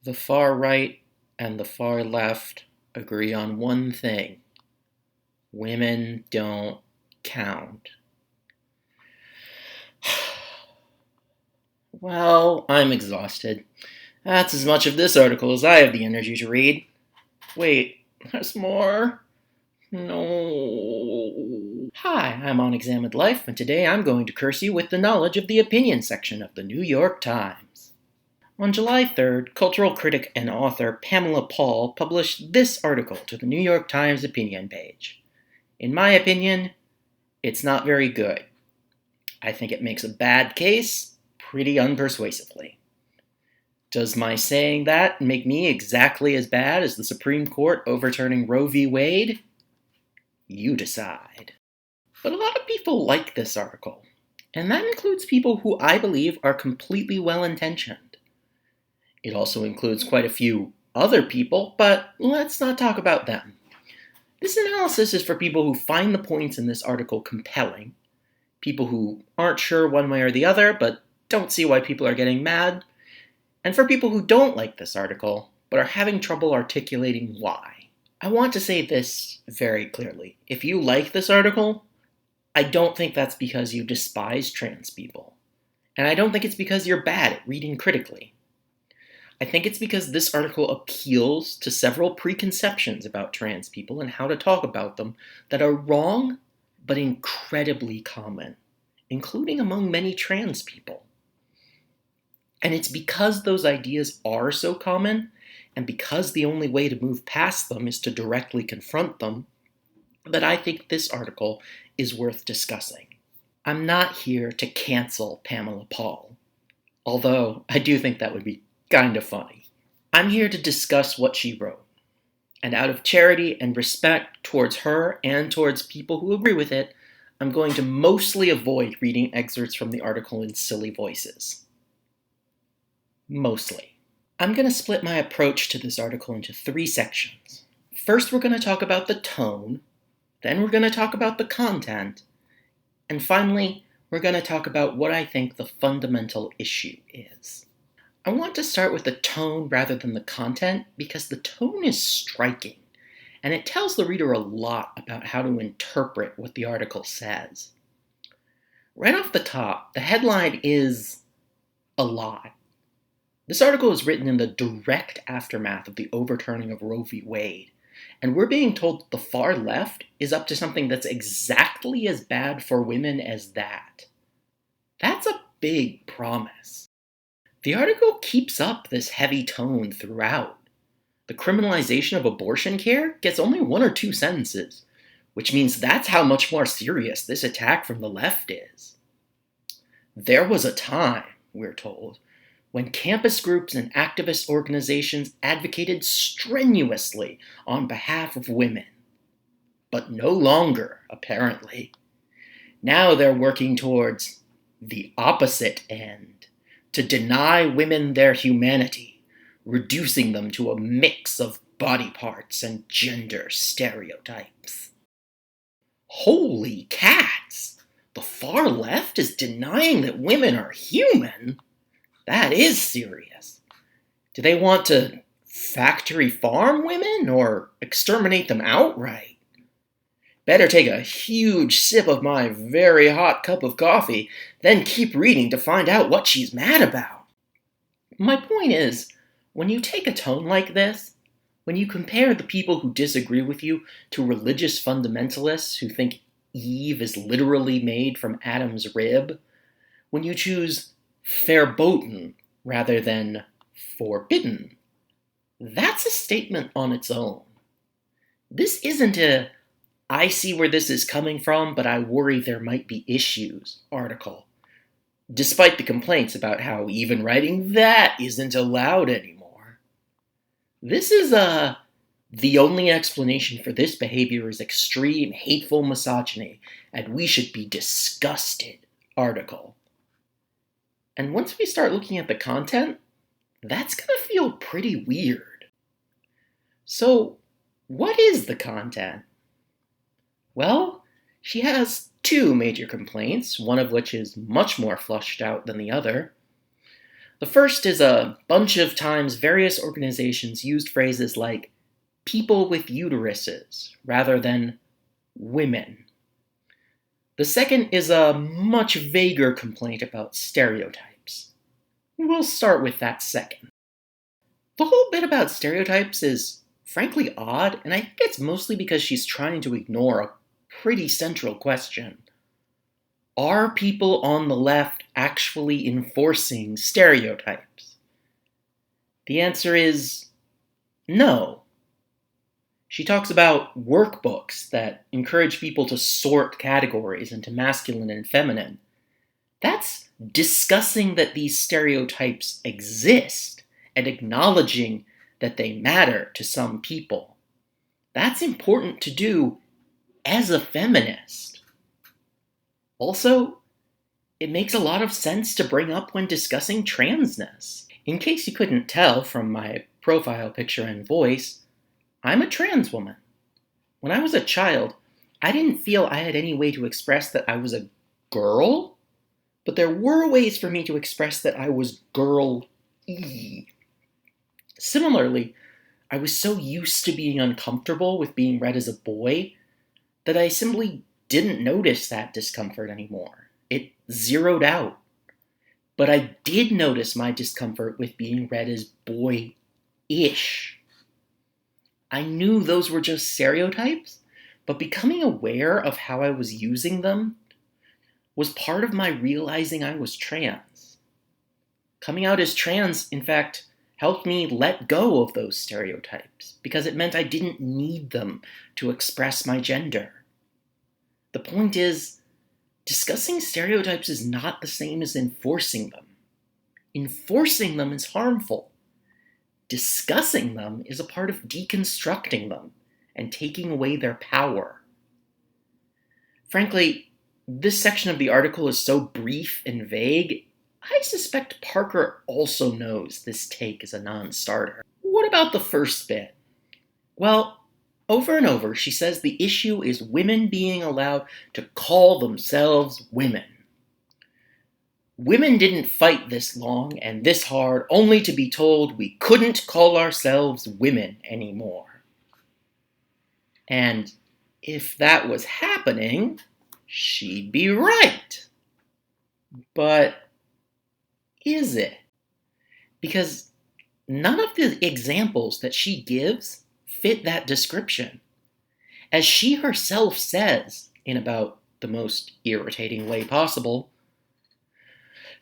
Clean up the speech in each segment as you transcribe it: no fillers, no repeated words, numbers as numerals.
The far right and the far left agree on one thing: women don't count. Well, I'm exhausted. That's as much of this article as I have the energy to read. Wait, there's more? No. Hi, I'm On Examined Life, and today I'm going to curse you with the knowledge of the opinion section of the New York Times. On July 3rd, cultural critic and author Pamela published this article to the New York Times opinion page. In my opinion, it's not very good. I think it makes a bad case pretty unpersuasively. Does my saying that make me exactly as bad as the Supreme Court overturning Roe v. Wade? You decide. But a lot of people like this article, and that includes people who I believe are completely well-intentioned. It also includes quite a few other people, but let's not talk about them. This analysis is for people who find the points in this article compelling, people who aren't sure one way or the other, but don't see why people are getting mad, and for people who don't like this article, but are having trouble articulating why. I want to say this very clearly. If you like this article, I don't think that's because you despise trans people. And I don't think it's because you're bad at reading critically. I think it's because this article appeals to several preconceptions about trans people and how to talk about them that are wrong, but incredibly common, including among many trans people. And it's because those ideas are so common, and because the only way to move past them is to directly confront them, that I think this article is worth discussing. I'm not here to cancel Pamela Paul, although I do think that would be kind of funny. I'm here to discuss what she wrote, and out of charity and respect towards her and towards people who agree with it, I'm going to mostly avoid reading excerpts from the article in silly voices. Mostly. I'm going to split my approach to this article into 3 sections. First, we're going to talk about the tone, then we're going to talk about the content, and finally, we're going to talk about what I think the fundamental issue is. I want to start with the tone rather than the content because the tone is striking, and it tells the reader a lot about how to interpret what the article says. Right off the top, the headline is a lie. This article is written in the direct aftermath of the overturning of Roe v. Wade, and we're being told that the far left is up to something that's exactly as bad for women as that. That's a big promise. The article keeps up this heavy tone throughout. The criminalization of abortion care gets only 1 or 2 sentences, which means that's how much more serious this attack from the left is. There was a time, we're told, when campus groups and activist organizations advocated strenuously on behalf of women. But no longer, apparently. Now they're working towards the opposite end, to deny women their humanity, reducing them to a mix of body parts and gender stereotypes. Holy cats! The far left is denying that women are human? That is serious. Do they want to factory farm women or exterminate them outright? Better take a huge sip of my very hot cup of coffee, then keep reading to find out what she's mad about. My point is, when you take a tone like this, when you compare the people who disagree with you to religious fundamentalists who think Eve is literally made from Adam's rib, when you choose verboten rather than forbidden, that's a statement on its own. This isn't a "I see where this is coming from, but I worry there might be issues" article, despite the complaints about how even writing that isn't allowed anymore. This is the only explanation for this behavior is extreme, hateful misogyny, and we should be disgusted article. And once we start looking at the content, that's going to feel pretty weird. So, what is the content? Well, she has 2 major complaints, one of which is much more fleshed out than the other. The first is a bunch of times various organizations used phrases like people with uteruses rather than women. The second is a much vaguer complaint about stereotypes. We'll start with that second. The whole bit about stereotypes is frankly odd, and I think it's mostly because she's trying to ignore a pretty central question. Are people on the left actually enforcing stereotypes? The answer is no. She talks about workbooks that encourage people to sort categories into masculine and feminine. That's discussing that these stereotypes exist and acknowledging that they matter to some people. That's important to do as a feminist. Also, it makes a lot of sense to bring up when discussing transness. In case you couldn't tell from my profile picture and voice, I'm a trans woman. When I was a child, I didn't feel I had any way to express that I was a girl, but there were ways for me to express that I was girl-y. Similarly, I was so used to being uncomfortable with being read as a boy that I simply didn't notice that discomfort anymore. It zeroed out. But I did notice my discomfort with being read as boy-ish. I knew those were just stereotypes, but becoming aware of how I was using them was part of my realizing I was trans. Coming out as trans, in fact, helped me let go of those stereotypes because it meant I didn't need them to express my gender. The point is, discussing stereotypes is not the same as enforcing them. Enforcing them is harmful. Discussing them is a part of deconstructing them and taking away their power. Frankly, this section of the article is so brief and vague, I suspect Parker also knows this take is a non-starter. What about the first bit? Well, over and over, she says the issue is women being allowed to call themselves women. Women didn't fight this long and this hard only to be told we couldn't call ourselves women anymore. And if that was happening, she'd be right. But is it? Because none of the examples that she gives fit that description. As she herself says, in about the most irritating way possible,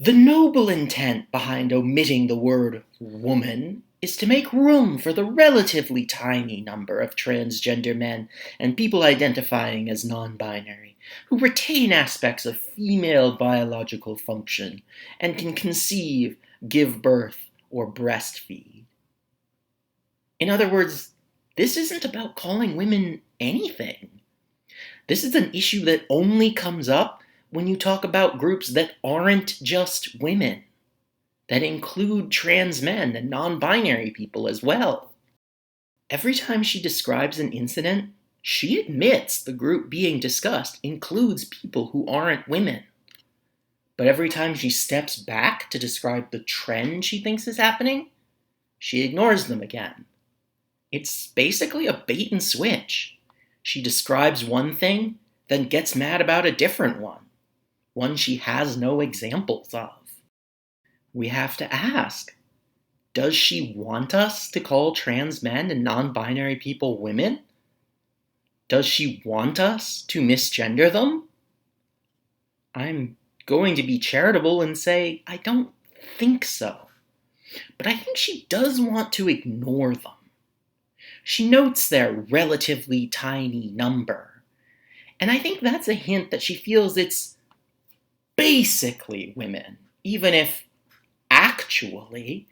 the noble intent behind omitting the word woman is to make room for the relatively tiny number of transgender men and people identifying as non-binary who retain aspects of female biological function and can conceive, give birth, or breastfeed. In other words, this isn't about calling women anything. This is an issue that only comes up when you talk about groups that aren't just women, that include trans men and non-binary people as well. Every time she describes an incident, she admits the group being discussed includes people who aren't women. But every time she steps back to describe the trend she thinks is happening, she ignores them again. It's basically a bait and switch. She describes one thing, then gets mad about a different one she has no examples of. We have to ask, does she want us to call trans men and non-binary people women? Does she want us to misgender them? I'm going to be charitable and say I don't think so. But I think she does want to ignore them. She notes their relatively tiny number. And I think that's a hint that she feels it's basically women, even if actually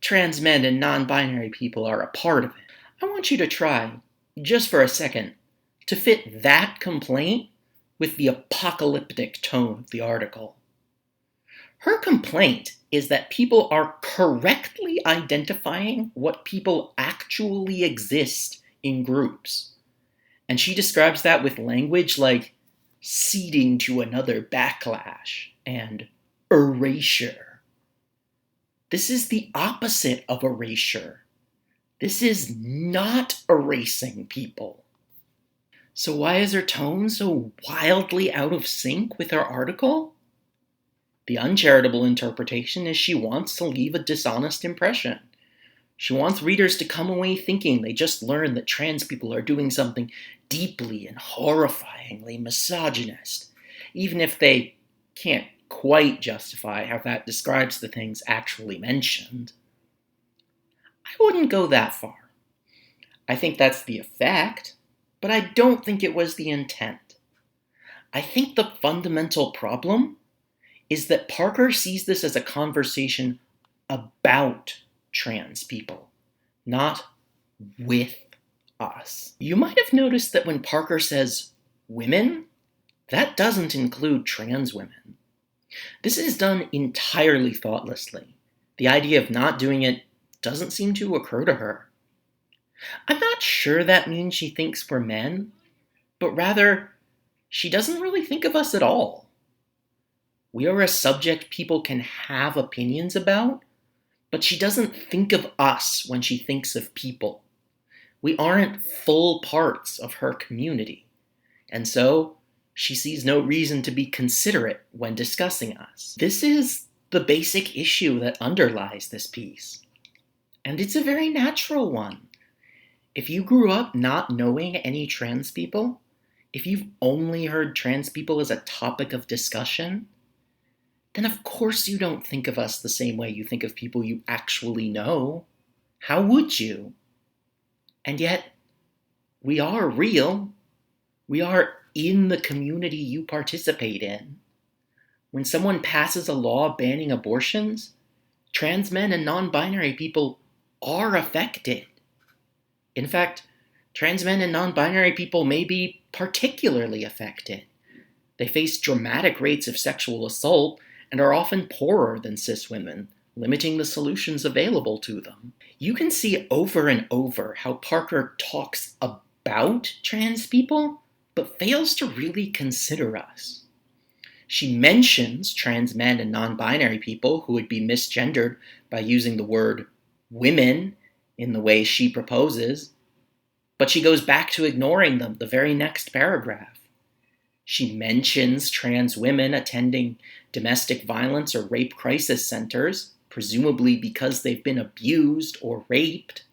trans men and non-binary people are a part of it. I want you to try, just for a second, to fit that complaint with the apocalyptic tone of the article. Her complaint is that people are correctly identifying what people actually exist in groups. And she describes that with language like ceding to another backlash and erasure. This is the opposite of erasure. This is not erasing people. So why is her tone so wildly out of sync with her article? The uncharitable interpretation is she wants to leave a dishonest impression. She wants readers to come away thinking they just learned that trans people are doing something deeply and horrifyingly misogynist, even if they can't quite justify how that describes the things actually mentioned. I wouldn't go that far. I think that's the effect, but I don't think it was the intent. I think the fundamental problem is that Parker sees this as a conversation about trans people, not with us. You might have noticed that when Parker says women, that doesn't include trans women. This is done entirely thoughtlessly. The idea of not doing it doesn't seem to occur to her. I'm not sure that means she thinks we're men, but rather, she doesn't really think of us at all. We are a subject people can have opinions about, but she doesn't think of us when she thinks of people. We aren't full parts of her community, and so she sees no reason to be considerate when discussing us. This is the basic issue that underlies this piece, and it's a very natural one. If you grew up not knowing any trans people, if you've only heard trans people as a topic of discussion, then of course you don't think of us the same way you think of people you actually know. How would you? And yet, we are real. We are in the community you participate in. When someone passes a law banning abortions, trans men and non-binary people are affected. In fact, trans men and non-binary people may be particularly affected. They face dramatic rates of sexual assault and are often poorer than cis women, limiting the solutions available to them. You can see over and over how Parker talks about trans people, but fails to really consider us. She mentions trans men and non-binary people who would be misgendered by using the word women in the way she proposes, but she goes back to ignoring them the very next paragraph. She mentions trans women attending domestic violence or rape crisis centers, presumably because they've been abused or raped,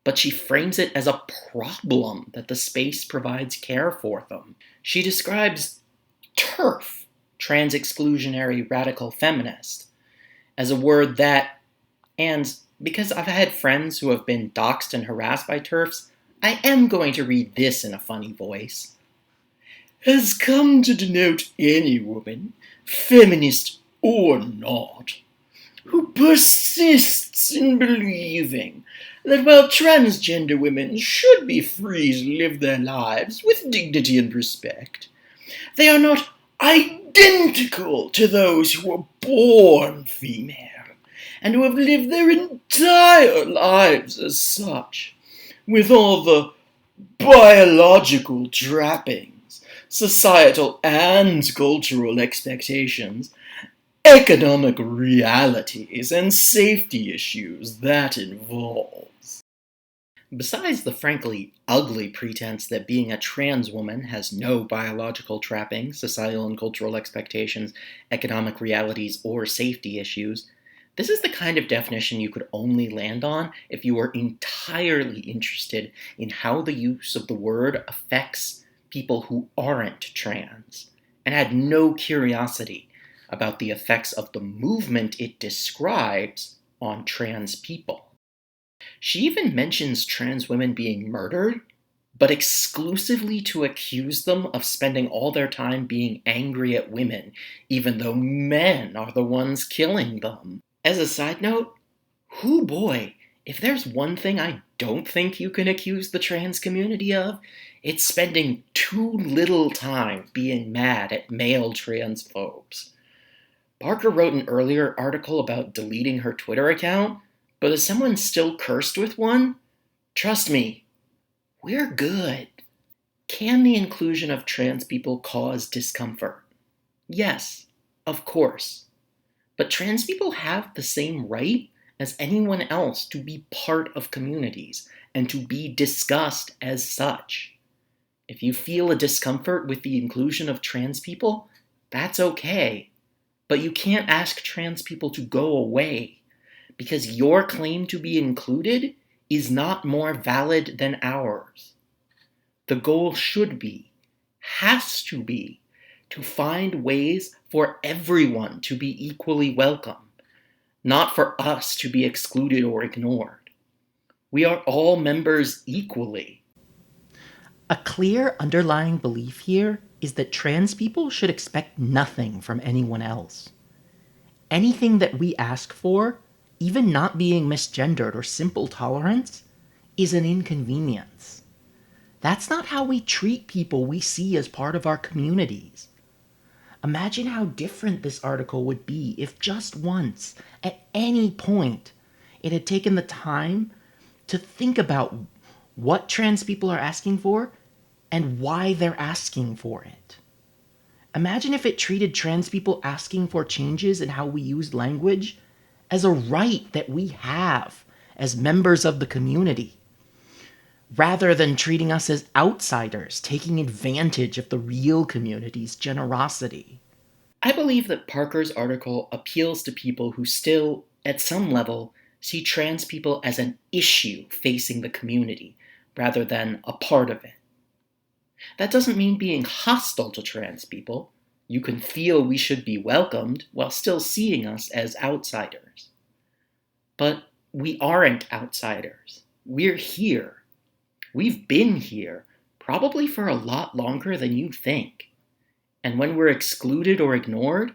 but she frames it as a problem that the space provides care for them. She describes TERF, trans exclusionary radical feminist, as a word that, and because I've had friends who have been doxxed and harassed by TERFs, I am going to read this in a funny voice, has come to denote any woman, feminist or not, who persists in believing that while transgender women should be free to live their lives with dignity and respect, they are not identical to those who were born female and who have lived their entire lives as such, with all the biological trappings, societal and cultural expectations, economic realities, and safety issues that involves. Besides the frankly ugly pretense that being a trans woman has no biological trappings, societal and cultural expectations, economic realities, or safety issues, this is the kind of definition you could only land on if you were entirely interested in how the use of the word affects people who aren't trans, and had no curiosity about the effects of the movement it describes on trans people. She even mentions trans women being murdered, but exclusively to accuse them of spending all their time being angry at women, even though men are the ones killing them. As a side note, hoo boy, if there's one thing I don't think you can accuse the trans community of, it's spending too little time being mad at male transphobes. Parker wrote an earlier article about deleting her Twitter account, but as someone still cursed with one, trust me, we're good. Can the inclusion of trans people cause discomfort? Yes, of course. But trans people have the same right as anyone else to be part of communities and to be discussed as such. If you feel a discomfort with the inclusion of trans people, that's okay. But you can't ask trans people to go away because your claim to be included is not more valid than ours. The goal should be, has to be, to find ways for everyone to be equally welcome, not for us to be excluded or ignored. We are all members equally. A clear underlying belief here is that trans people should expect nothing from anyone else. Anything that we ask for, even not being misgendered or simple tolerance, is an inconvenience. That's not how we treat people we see as part of our communities. Imagine how different this article would be if just once, at any point, it had taken the time to think about what trans people are asking for and why they're asking for it. Imagine if it treated trans people asking for changes in how we use language as a right that we have as members of the community, rather than treating us as outsiders taking advantage of the real community's generosity. I believe that Parker's article appeals to people who still, at some level, see trans people as an issue facing the community rather than a part of it. That doesn't mean being hostile to trans people. You can feel we should be welcomed while still seeing us as outsiders. But we aren't outsiders. We're here. We've been here, probably for a lot longer than you think. And when we're excluded or ignored,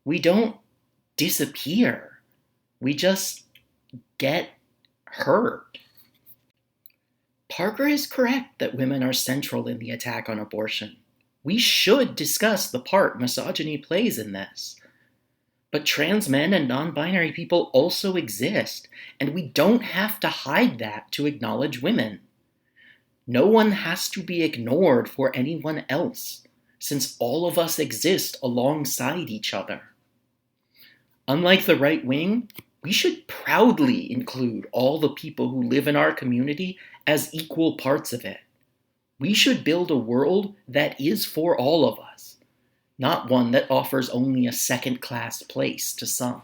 we don't disappear. We just get hurt. Parker is correct that women are central in the attack on abortion. We should discuss the part misogyny plays in this. But trans men and non-binary people also exist, and we don't have to hide that to acknowledge women. No one has to be ignored for anyone else, since all of us exist alongside each other. Unlike the right wing, we should proudly include all the people who live in our community as equal parts of it. We should build a world that is for all of us, not one that offers only a second-class place to some.